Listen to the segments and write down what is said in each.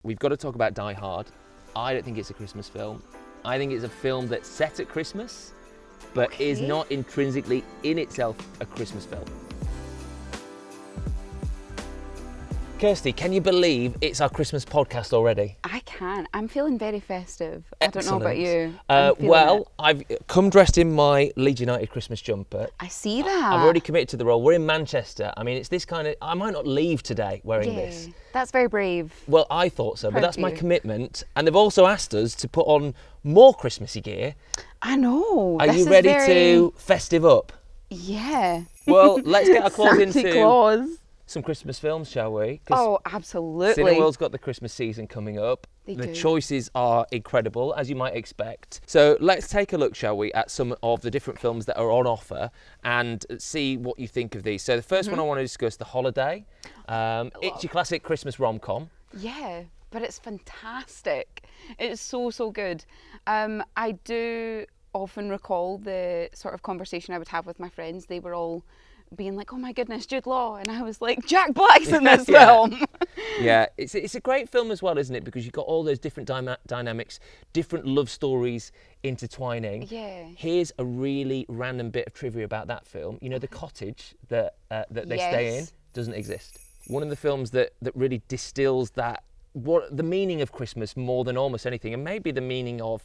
We've got to talk about Die Hard. I don't think it's a Christmas film. I think it's a film that's set at Christmas, but is not intrinsically in itself a Christmas film. Kirstie, can you believe it's our Christmas podcast already? I can. I'm feeling very festive. I don't know about you. I've come dressed in my Leeds United Christmas jumper. I see that. I've already committed to the role. We're in Manchester. I mean, it's this kind of... I might not leave today wearing this. That's very brave. Well, I thought so, but Proud that's of my you. commitment. And they've also asked us to put on more Christmassy gear. I know. Are you ready to festive up? Yeah. Well, let's get our claws Santa into Claus. some Christmas films, shall we? 'Cause Oh, absolutely. Cineworld's got the Christmas season coming up. They The do. choices are incredible, as you might expect. So let's take a look, shall we, at some of the different films that are on offer and see what you think of these. So the first one I want to discuss, The Holiday. It's your classic Christmas rom-com. Yeah, but it's fantastic. It's so, so good. I do often recall the sort of conversation I would have with my friends. They were all being like, oh my goodness, Jude Law. And I was like, Jack Black's in this film. Yeah, it's a great film as well, isn't it? Because you've got all those different dynamics, different love stories intertwining. Yeah. Here's a really random bit of trivia about that film. You know, the cottage that they stay in doesn't exist. One of the films that really distills the meaning of Christmas more than almost anything, and maybe the meaning of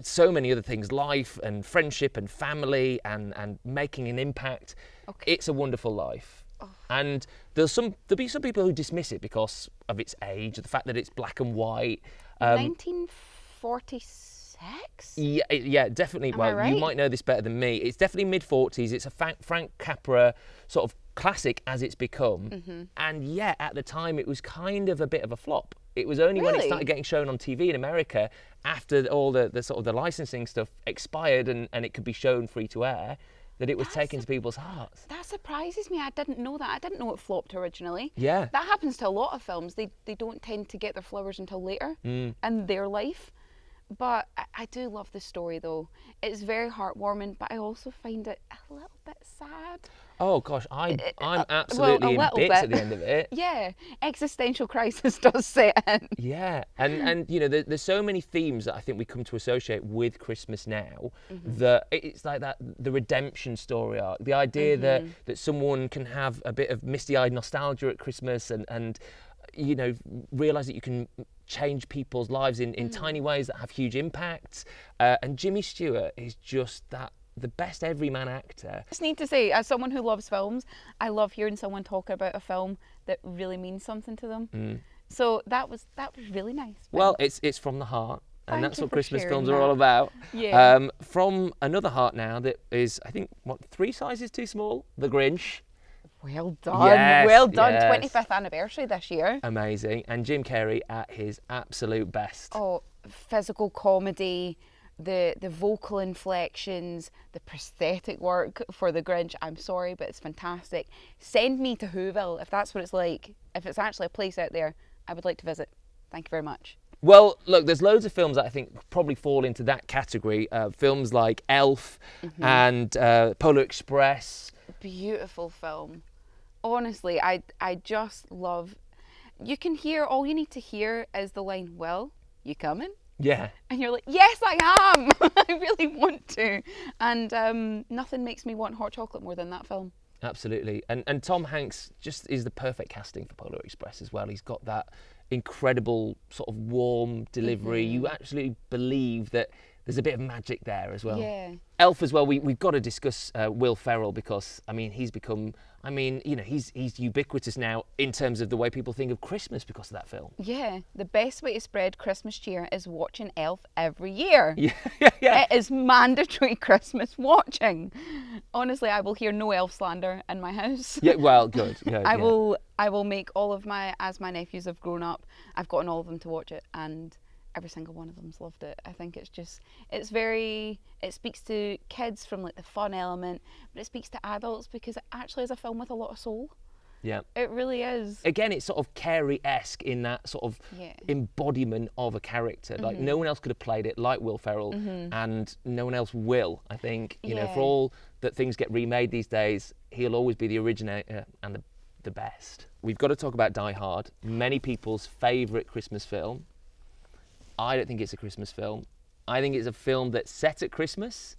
so many other things, life and friendship and family and making an impact. It's a Wonderful Life. And there'll be some people who dismiss it because of its age, the fact that it's black and white. 1946? Yeah, definitely. Am I right? You might know this better than me. It's definitely mid-40s. It's a Frank Capra sort of classic as it's become. And yeah, at the time it was kind of a bit of a flop. It was only when it started getting shown on TV in America after all the sort of the licensing stuff expired and it could be shown free to air that it was taken to people's hearts. That surprises me. I didn't know that. I didn't know it flopped originally. Yeah. That happens to a lot of films. They don't tend to get their flowers until later in their life. But I do love the story though. It's very heartwarming, but I also find it a little bit sad. Oh gosh, I'm absolutely in bits at the end of it. Yeah, existential crisis does set in. Yeah, and you know, there's so many themes that I think we come to associate with Christmas now that it's like that, the redemption story arc, the idea that someone can have a bit of misty-eyed nostalgia at Christmas and you know, realise that you can change people's lives in tiny ways that have huge impacts. And Jimmy Stewart is just the best everyman actor. I just need to say, as someone who loves films, I love hearing someone talk about a film that really means something to them. So that was really nice. Well, it's from the heart. And Thank that's you what for Christmas sharing films that. are all about. Yeah. From another heart now that is, I think, 3 sizes too small? The Grinch. Well done. Yes, well done. yes. 25th anniversary this year. Amazing. And Jim Carrey at his absolute best. Oh, physical comedy, the vocal inflections, the prosthetic work for the Grinch. I'm sorry, but it's fantastic. Send me to Whoville if that's what it's like. If it's actually a place out there, I would like to visit. Thank you very much. Well, look, there's loads of films that I think probably fall into that category. Films like Elf and Polar Express. Beautiful film. Honestly, I just love... You can hear, all you need to hear is the line, well, you coming? Yeah. And you're like, yes, I am. I really want to. And nothing makes me want hot chocolate more than that film. Absolutely. And Tom Hanks just is the perfect casting for Polar Express as well. He's got that incredible sort of warm delivery. You actually believe that there's a bit of magic there as well. Yeah. Elf as well, we've got to discuss Will Ferrell because, I mean, he's become, I mean, you know, he's ubiquitous now in terms of the way people think of Christmas because of that film. Yeah, the best way to spread Christmas cheer is watching Elf every year. Yeah. It is mandatory Christmas watching. Honestly, I will hear no elf slander in my house. Yeah, well, good. Yeah, I will make all of as my nephews have grown up, I've gotten all of them to watch it and every single one of them's loved it. I think it speaks to kids from like the fun element, but it speaks to adults because it actually is a film with a lot of soul. Yeah. It really is. Again, it's sort of Carey-esque in that sort of embodiment of a character. Like no one else could have played it like Will Ferrell and no one else will, I think. You know, for all that things get remade these days, he'll always be the originator and the best. We've got to talk about Die Hard, many people's favourite Christmas film. I don't think it's a Christmas film. I think it's a film that's set at Christmas,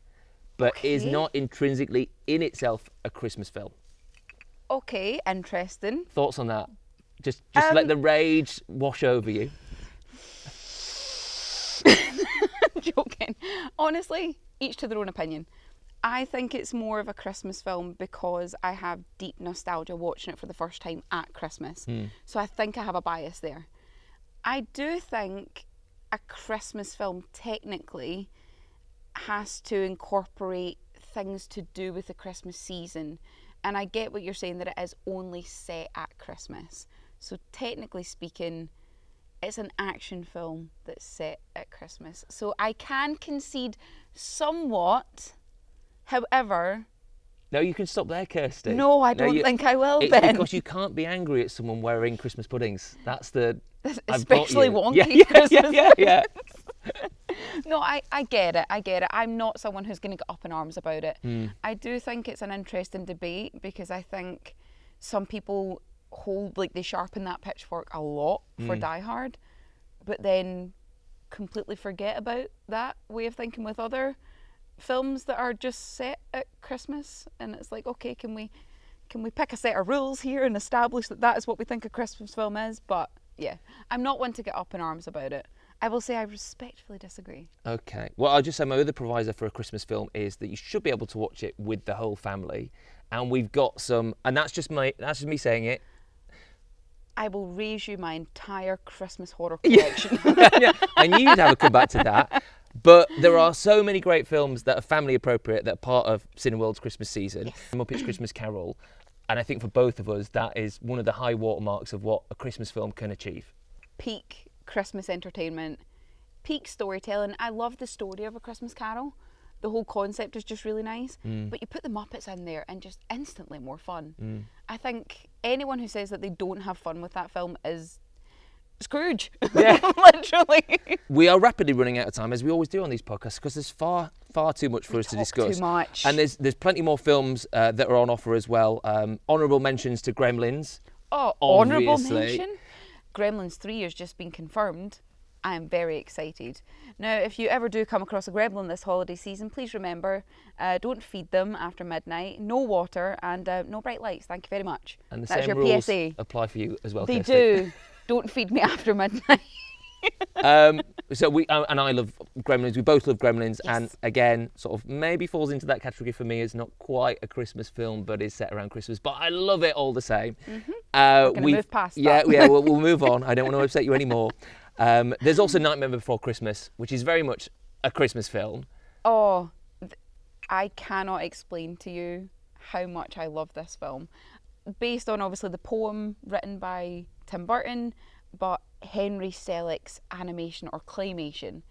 but is not intrinsically in itself a Christmas film. Okay, interesting. Thoughts on that? Just let the rage wash over you. Joking. Honestly, each to their own opinion. I think it's more of a Christmas film because I have deep nostalgia watching it for the first time at Christmas. So I think I have a bias there. I do think a Christmas film technically has to incorporate things to do with the Christmas season. And I get what you're saying, that it is only set at Christmas. So technically speaking, it's an action film that's set at Christmas. So I can concede somewhat. However... No, you can stop there, Kirsty. No, I don't think I will, it's Ben. Because you can't be angry at someone wearing Christmas puddings. That's the... Especially wonky Christmas. Yeah. No, I get it. I'm not someone who's going to get up in arms about it. I do think it's an interesting debate because I think some people they sharpen that pitchfork a lot for Die Hard, but then completely forget about that way of thinking with other films that are just set at Christmas. And it's like, okay, can we pick a set of rules here and establish that is what we think a Christmas film is? But yeah, I'm not one to get up in arms about it. I will say I respectfully disagree. Okay. Well, I'll just say my other proviso for a Christmas film is that you should be able to watch it with the whole family. And we've got some, and that's just me saying it. I will raise you my entire Christmas horror collection. Yeah, I knew you'd have a come back to that. But there are so many great films that are family appropriate that are part of Cineworld's Christmas season. Yes. Muppets Christmas Carol. And I think for both of us, that is one of the high watermarks of what a Christmas film can achieve. Peak Christmas entertainment, peak storytelling. I love the story of A Christmas Carol. The whole concept is just really nice. But you put the Muppets in there and just instantly more fun. I think anyone who says that they don't have fun with that film is Scrooge. Yeah. Literally. We are rapidly running out of time, as we always do on these podcasts, because there's far too much for us to discuss. Too much. And there's plenty more films that are on offer as well. Honourable mentions to Gremlins. Oh, honourable mention? Gremlins 3 has just been confirmed. I am very excited. Now, if you ever do come across a gremlin this holiday season, please remember, don't feed them after midnight, no water, and no bright lights. Thank you very much. And the That's same your rules PSA. apply for you as well, They Kirsty. do. Don't feed me after midnight. So we and I love Gremlins. We both love Gremlins, Yes. and again, sort of maybe falls into that category for me. It's not quite a Christmas film, but is set around Christmas. But I love it all the same. We're going to move past that. Yeah, we'll move on. I don't want to upset you anymore. There's also Nightmare Before Christmas, which is very much a Christmas film. Oh, I cannot explain to you how much I love this film. Based on obviously the poem written by Tim Burton, but Henry Selick's animation or claymation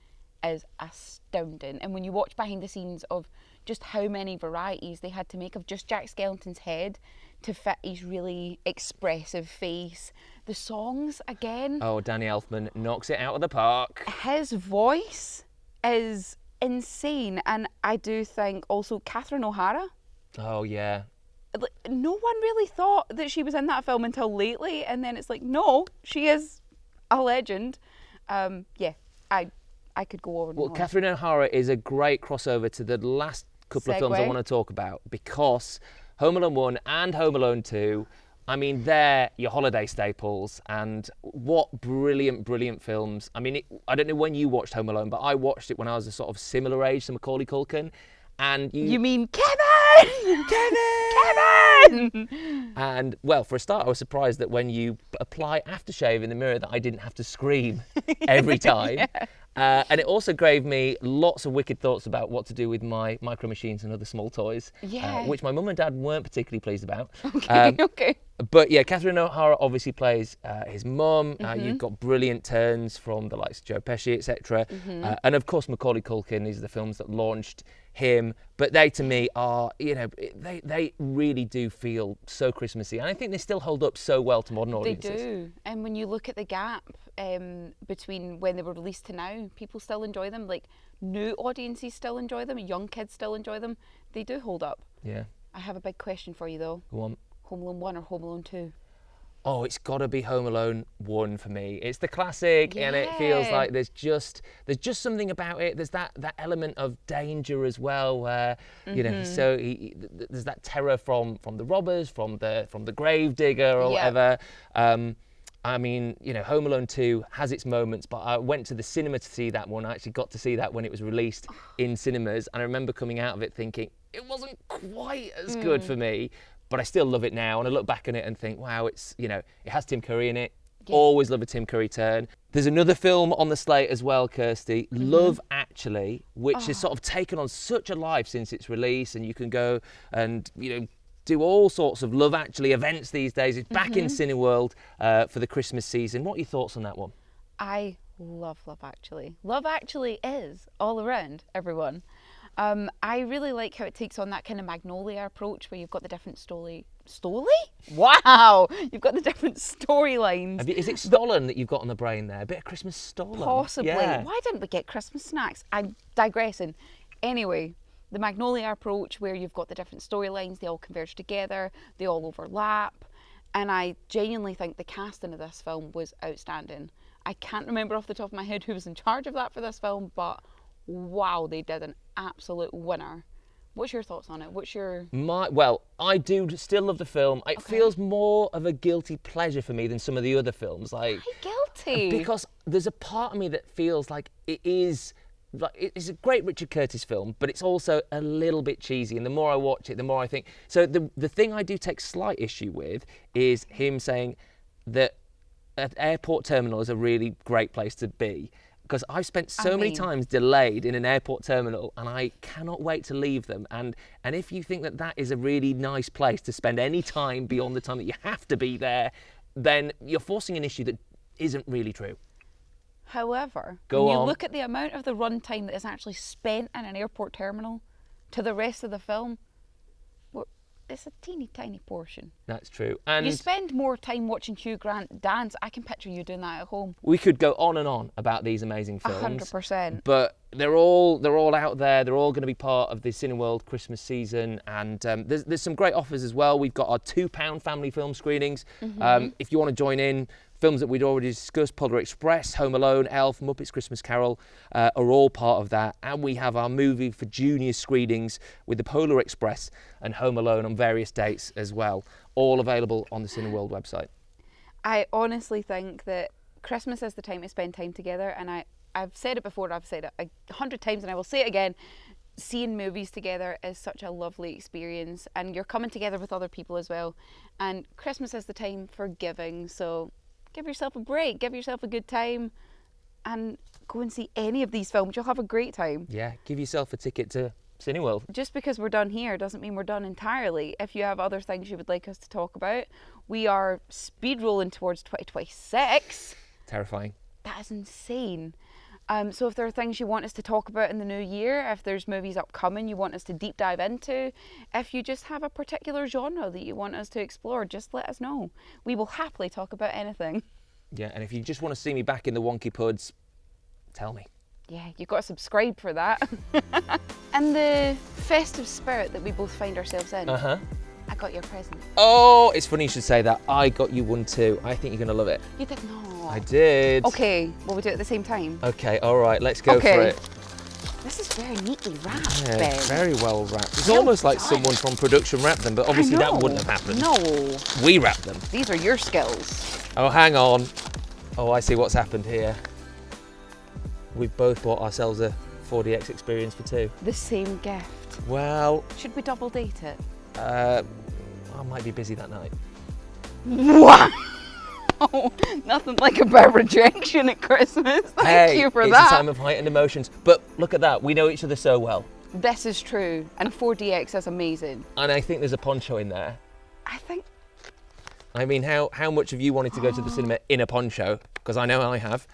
is astounding. And when you watch behind the scenes of just how many varieties they had to make of just Jack Skellington's head to fit his really expressive face. The songs, again. Oh, Danny Elfman knocks it out of the park. His voice is insane. And I do think also Catherine O'Hara. Oh, yeah. No one really thought that she was in that film until lately. And then it's like, no, she is a legend. Yeah, I could go on. Well, Catherine O'Hara is a great crossover to the last couple of films I want to talk about, because Home Alone 1 and Home Alone 2, I mean, they're your holiday staples, and what brilliant films. I mean, I don't know when you watched Home Alone, but I watched it when I was a sort of similar age to Macaulay Culkin. And you mean Kevin? Kevin! And, well, for a start, I was surprised that when you apply aftershave in the mirror that I didn't have to scream every time. Yeah. And it also gave me lots of wicked thoughts about what to do with my micro machines and other small toys, which my mum and dad weren't particularly pleased about. Okay. But yeah, Catherine O'Hara obviously plays his mum. You've got brilliant turns from the likes of Joe Pesci, etc. And of course, Macaulay Culkin. These are the films that launched him. But they, to me, are, they really do feel so Christmassy. And I think they still hold up so well to modern audiences. They do. And when you look at the gap between when they were released to now, people still enjoy them. Like, new audiences still enjoy them. Young kids still enjoy them. They do hold up. Yeah. I have a big question for you, though. Go on. Home Alone 1 or Home Alone 2? Oh, it's got to be Home Alone 1 for me. It's the classic, and it feels like there's just something about it. There's that element of danger as well, where you know there's that terror from the robbers, from the grave digger or whatever. I mean, you know, Home Alone 2 has its moments, but I went to the cinema to see that one. I actually got to see that when it was released in cinemas, and I remember coming out of it thinking it wasn't quite as good for me. But I still love it now, and I look back on it and think, wow, it's, you know, it has Tim Curry in it. Yeah. Always love a Tim Curry turn. There's another film on the slate as well, Kirstie, Love Actually, which has sort of taken on such a life since its release, and you can go and, you know, do all sorts of Love Actually events these days. It's back in Cineworld for the Christmas season. What are your thoughts on that one? I love Love Actually. Love Actually is all around, everyone. I really like how it takes on that kind of Magnolia approach where you've got the different story. Wow! You've got the different storylines. Is it Stollen that you've got on the brain there? A bit of Christmas Stollen? Possibly. Yeah. Why didn't we get Christmas snacks? I'm digressing. Anyway, the Magnolia approach where you've got the different storylines, they all converge together, they all overlap. And I genuinely think the casting of this film was outstanding. I can't remember off the top of my head who was in charge of that for this film, but wow, they did an absolute winner. What's your thoughts on it? Well, I do still love the film. It feels more of a guilty pleasure for me than some of the other films. Like, why guilty? Because there's a part of me that feels like it's a great Richard Curtis film, but it's also a little bit cheesy. And the more I watch it, the more I think. So the thing I do take slight issue with is him saying that an airport terminal is a really great place to be. Because I've spent so many times delayed in an airport terminal, and I cannot wait to leave them. And if you think that is a really nice place to spend any time beyond the time that you have to be there, then you're forcing an issue that isn't really true. However, when you look at the amount of the runtime that is actually spent in an airport terminal to the rest of the film, it's a teeny tiny portion. That's true. And you spend more time watching Hugh Grant dance. I can picture you doing that at home. We could go on and on about these amazing films. 100%. But they're all out there. They're all going to be part of the Cineworld Christmas season, and there's some great offers as well. We've got our £2 family film screenings. If you want to join in, films that we'd already discussed, Polar Express, Home Alone, Elf, Muppets Christmas Carol are all part of that. And we have our movie for junior screenings with the Polar Express and Home Alone on various dates as well. All available on the Cineworld website. I honestly think that Christmas is the time to spend time together, and I've said it before, I've said it 100 times, and I will say it again. Seeing movies together is such a lovely experience, and you're coming together with other people as well. And Christmas is the time for giving, so give yourself a break, give yourself a good time, and go and see any of these films. You'll have a great time. Yeah, give yourself a ticket to Cineworld. Just because we're done here doesn't mean we're done entirely. If you have other things you would like us to talk about, we are speed rolling towards 2026. Terrifying. That is insane. So if there are things you want us to talk about in the new year, if there's movies upcoming you want us to deep dive into, if you just have a particular genre that you want us to explore, just let us know. We will happily talk about anything. Yeah, and if you just want to see me back in the wonky puds, tell me. Yeah, you've got to subscribe for that. And the festive spirit that we both find ourselves in, I got your present. Oh, it's funny you should say that. I got you one too. I think you're going to love it. You did not. I did. Okay, will we do it at the same time? Okay, all right, let's go for it. This is very neatly wrapped, Yeah, Ben. very well wrapped. It's almost like someone from production wrapped them, but obviously that wouldn't have happened. No. We wrapped them. These are your skills. Oh, hang on. Oh, I see what's happened here. We've both bought ourselves a 4DX experience for two. The same gift. Well... Should we double date it? I might be busy that night. Wow! Nothing like a bit of rejection at Christmas. Thank you for that. It's a time of heightened emotions. But look at that, we know each other so well. This is true, and 4DX is amazing. And I think there's a poncho in there. I mean, how much have you wanted to go to the cinema in a poncho? Because I know I have.